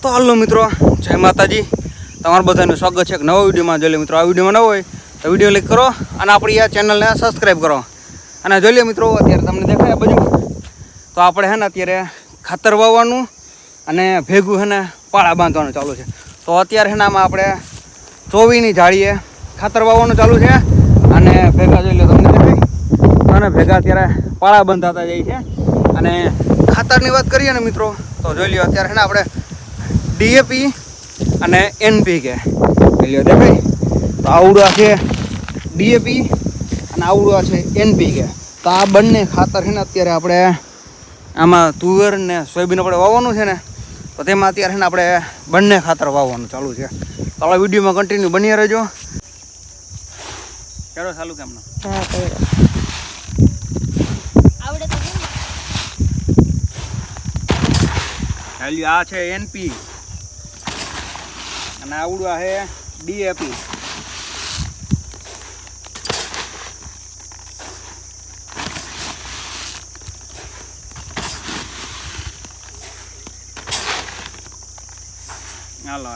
તો હાલો મિત્રો, જય માતાજી. તમારું બધાનું સ્વાગત છે એક નવા વિડીયોમાં. જોઈ લો મિત્રો, આ વિડીયોમાં ન હોય તો વિડીયો લાઈક કરો અને આપણી આ ચેનલને સબસ્ક્રાઈબ કરો. અને જોઈ લો મિત્રો, અત્યારે તમને દેખાય બાજુ તો આપણે છે ને અત્યારે ખાતર વાવવાનું અને ભેગું છે ને પાળા બાંધવાનું ચાલુ છે. તો અત્યારે છે ને આમાં આપણે ચોવીની જાળીએ ખાતર વાવવાનું ચાલુ છે અને ભેગા જોઈ લો તમને દેખાય અને ભેગા અત્યારે પાળા બંધાતા જાય છે. અને ખાતરની વાત કરીએ ને મિત્રો તો જોઈ લો અત્યારે છે ને આપણે ડીએપી અને એનપીકે જોઈ લો દેખાય. તો આવડું છે ડીએપી અને આવડું છે એનપીકે. તો આ બંને ખાતર છે ને અત્યારે આપણે આમાં તુવેર ને સોયાબીન આપણે વાવવાનું છે ને તો તેમાં અત્યારે છે ને આપણે બંને ખાતર વાવવાનું ચાલુ છે. તો આપણા વિડીયોમાં કન્ટિન્યુ બની રહેજો. ચાલો ચાલુ કેમ ના આ છે એનપી અને આવડું આ છે ડીએપી. હાલો